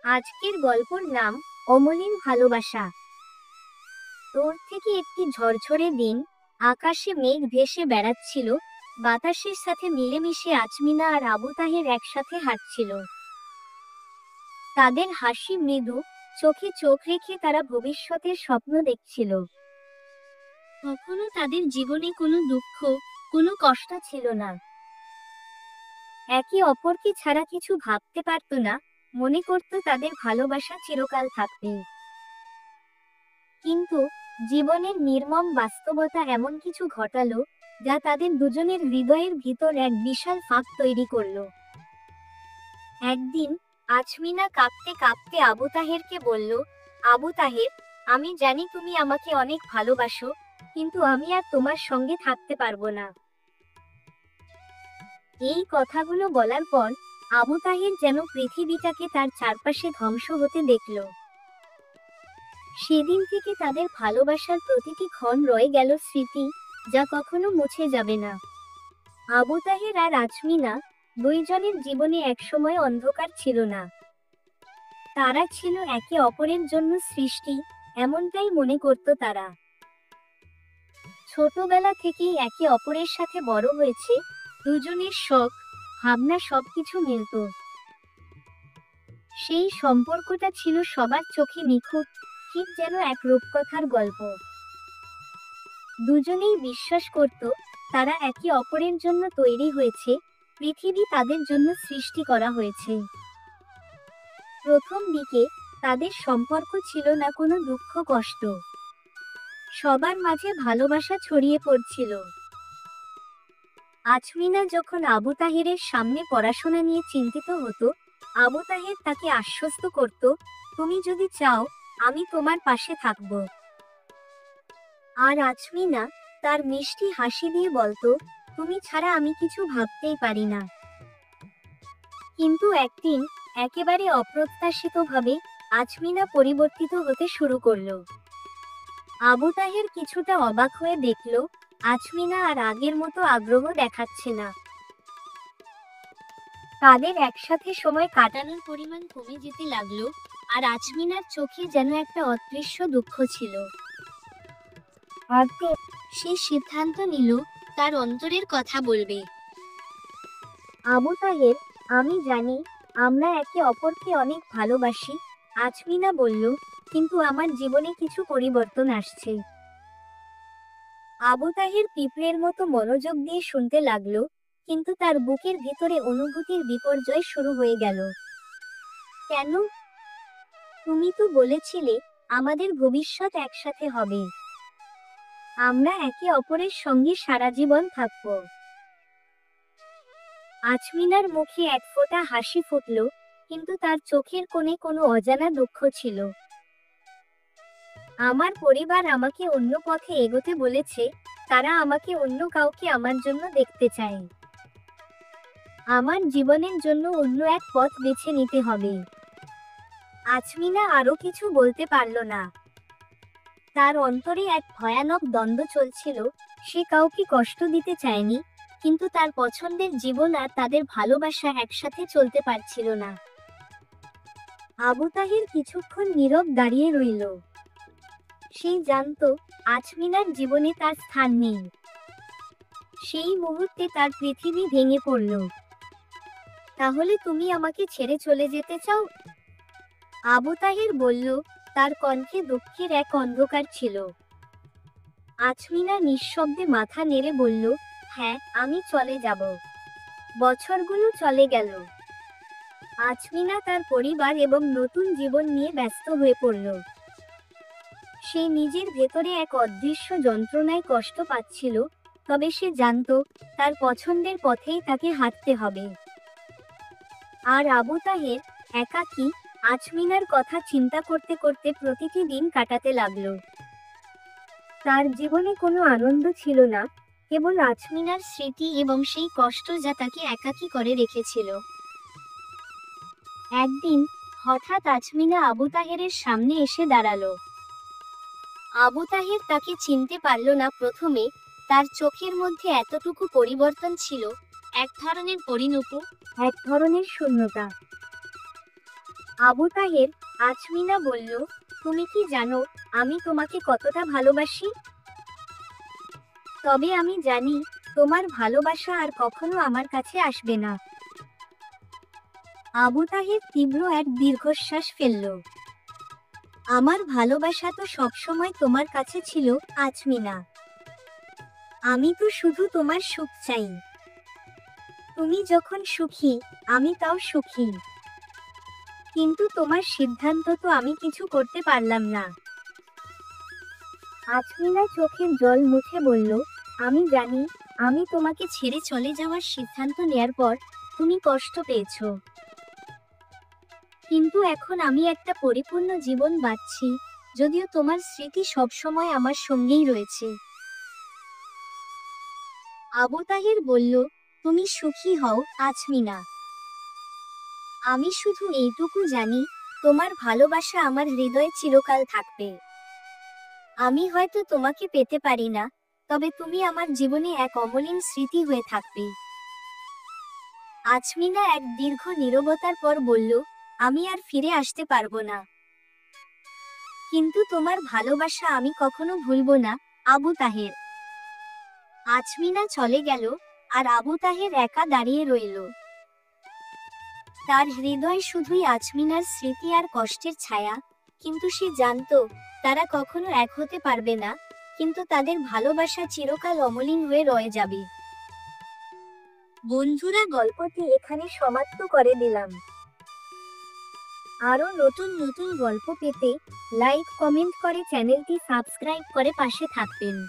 আজকের গল্পর নাম অমলিন ভালোবাসা। দূর থেকে একটি ঝরঝরে দিন, আকাশে মেঘ ভেসে বেড়াচ্ছিল, বাতাসের সাথে মিলেমিশে আজমিনা আর আবু তাহের একসাথে হাঁটছিল। তাদের হাসি মৃদু, চোখে চোখ রেখে তারা ভবিষ্যতের স্বপ্ন দেখছিল। কখনো তাদের জীবনে কোনো দুঃখ, কোনো কষ্ট ছিল না। একে অপরকে ছাড়া কিছু ভাবতে পারত না, মনে করত তাদের ভালোবাসা চিরকাল থাকবে। কিন্তু জীবনের নির্মম বাস্তবতা এমন কিছু ঘটালো, যা তাদের দুজনের হৃদয়ের ভিতর এক বিশাল ফাঁক তৈরি করলো। একদিন আজমিনা কাঁপতে কাঁপতে আবু তাহেরকে বলল, আবু তাহের, আমি জানি তুমি আমাকে অনেক ভালোবাসো, কিন্তু আমি আর তোমার সঙ্গে থাকতে পারবো না। এই কথাগুলো বলার পর আবু তাহের যেন পৃথিবীটাকে তার চারপাশে ধ্বংস হতে দেখল। সেদিন থেকে তাদের ভালোবাসার প্রতিটি ক্ষণ রয়ে গেল স্মৃতি, যা কখনো মুছে যাবে না। আবু তাহের আর আজমিনা দুইজনের জীবনে একসময় অন্ধকার ছিল না। তারা ছিল একে অপরের জন্য সৃষ্টি, এমনটাই মনে করত তারা। ছোটবেলা থেকেই একে অপরের সাথে বড় হয়েছে, দুজনের শখ, ভাবনা সবকিছু মিলত। সেই সম্পর্কটা ছিল সবার চোখে নিখুঁত, ঠিক যেন এক রূপকথার গল্প। দুজনেই বিশ্বাস করত তারা একে অপরের জন্য তৈরি হয়েছে, পৃথিবী তাদের জন্য সৃষ্টি করা হয়েছে। প্রথম দিকে তাদের সম্পর্ক ছিল না কোনো দুঃখ কষ্ট, সবার মাঝে ভালোবাসা ছড়িয়ে পড়ছিল। আজমিনা যখন আবু তাহেরের সামনে পড়াশোনা নিয়ে চিন্তিত হতো, আবু তাহের তাকে আশ্বস্ত করত, তুমি যদি চাও আমি তোমার পাশে থাকব। আর আজমিনা তার মিষ্টি হাসি দিয়ে বলতো, তুমি ছাড়া আমি কিছু ভাবতেই পারি না। কিন্তু একদিন একেবারে অপ্রত্যাশিতভাবে আজমিনা পরিবর্তিত হতে শুরু করলো। আবু তাহের কিছুটা অবাক হয়ে দেখল, আজমিনা আর আগের মতো আগ্রহ দেখাচ্ছে না। তাদের একসাথে সময় কাটানোর পরিমাণ কমে যেতে লাগলো, আর আজমিনার চোখে যেন একটা অদৃশ্য দুঃখ ছিল। আর সে সিদ্ধান্ত নিল তার অন্তরের কথা বলবে। আবু তাহের, আমি জানি আমরা একে অপরকে অনেক ভালোবাসি, আজমিনা বলল, কিন্তু আমার জীবনে কিছু পরিবর্তন আসছে। আবু তাহের পিঁপড়ের মতো মনোযোগ দিয়ে শুনতে লাগলো, কিন্তু তার বুকের ভিতরে অনুভূতির বিপর্যয় শুরু হয়ে গেল। কেন? তুমি তো বলেছিলে আমাদের ভবিষ্যৎ একসাথে হবে, আমরা একে অপরের সঙ্গে সারা জীবন থাকব। আজমিনার মুখে এক ফোঁটা হাসি ফুটল, কিন্তু তার চোখের কোণে কোনো অজানা দুঃখ ছিল। আমার পরিবার আমাকে অন্য পথে এগোতে বলেছে, তারা আমাকে অন্য কাউকে আমার জন্য দেখতে চায়। আমার জীবনের জন্য অন্য এক পথ বেছে নিতে হবে। আজমিনা আরো কিছু বলতে পারল না। তার অন্তরে এক ভয়ানক দ্বন্দ্ব চলছিল, সে কাউকে কষ্ট দিতে চায়নি, কিন্তু তার পছন্দের জীবন আর তাদের ভালোবাসা একসাথে চলতে পারছিল না। আবু তাহের কিছুক্ষণ নীরব দাঁড়িয়ে রইল। সে জানতো আজমিনার জীবনে তার স্থান নেই। সেই মুহূর্তে তার পৃথিবী ভেঙে পড়ল। তাহলে তুমি আমাকে ছেড়ে চলে যেতে চাও? আবু তাহের বলল, তার কণ্ঠে দুঃখের এক অন্ধকার ছিল। আজমিনা নিঃশব্দে মাথা নেড়ে বলল, হ্যাঁ, আমি চলে যাব। বছরগুলো চলে গেল। আজমিনা তার পরিবার এবং নতুন জীবন নিয়ে ব্যস্ত হয়ে পড়ল। সে নিজের ভেতরে এক অদৃশ্য যন্ত্রণায় কষ্ট পাচ্ছিল, তবে সে জানত তার পছন্দের পথেই তাকে হাঁটতে হবে। আর আবু তাহের একাকী আজমিনার কথা চিন্তা করতে করতে প্রতিটি দিন কাটাতে লাগলো। তার জীবনে কোনো আনন্দ ছিল না, কেবল আজমিনার স্মৃতি এবং সেই কষ্ট যা তাকে একাকী করে রেখেছিল। একদিন হঠাৎ আজমিনা আবু তাহেরের সামনে এসে দাঁড়ালো। আবু তাহের তাকে চিনতে পারল না প্রথমে, তার চোখের মধ্যে এতটুকু পরিবর্তন ছিল, এক ধরনের পরিণতি, এক ধরনের শূন্যতা। আবু তাহের, আজমিনা বলল, তুমি কি জানো আমি তোমাকে কতটা ভালোবাসি? তবে আমি জানি তোমার ভালোবাসা আর কখনো আমার কাছে আসবে না। আবু তাহের তীব্র এক দীর্ঘশ্বাস ফেলল। আমার ভালোবাসা তো সবসময় তোমার কাছে ছিল, আজমিনা। আমি তো শুধু তোমার সুখ চাই। তুমি যখন সুখী, আমি তাও সুখী। কিন্তু তোমার সিদ্ধান্ত তো আমি কিছু করতে পারলাম না। আজমিনা চোখের জল মুছে বলল, আমি জানি আমি তোমাকে ছেড়ে চলে যাওয়ার সিদ্ধান্ত নেয়ার পর তুমি কষ্ট পেয়েছো। কিন্তু এখন আমি একটা পরিপূর্ণ জীবন বাঁচছি, যদিও তোমার স্মৃতি সবসময় আমার সঙ্গেই রয়েছে। আবু তাহের বলল, তুমি সুখী হও, আজমিনা। আমি শুধু এইটুকু জানি, তোমার ভালোবাসা আমার হৃদয়ে চিরকাল থাকবে। আমি হয়তো তোমাকে পেতে পারি না, তবে তুমি আমার জীবনে এক অমলিন স্মৃতি হয়ে থাকবে। আজমিনা এক দীর্ঘ নীরবতার পর বলল, আমি আর ফিরে আসতে পারবো না। কিন্তু তোমার ভালোবাসা আমি কখনো ভুলবো না, আবু তাহের। আজমিনা চলে গেল, আর আবু তাহের একা দাঁড়িয়ে রইল। তার হৃদয় শুধুই আজমিনার স্মৃতি আর কষ্টের ছায়া, কিন্তু সে জানতো তারা কখনো এক হতে পারবে না, কিন্তু তাদের ভালোবাসা চিরকাল অমলিন হয়ে রয়ে যাবে। বন্ধুরা, গল্পটি এখানে সমাপ্ত করে দিলাম। আরো নতুন নতুন গল্প পেতে লাইক কমেন্ট করে চ্যানেলটি সাবস্ক্রাইব করে পাশে থাকবেন।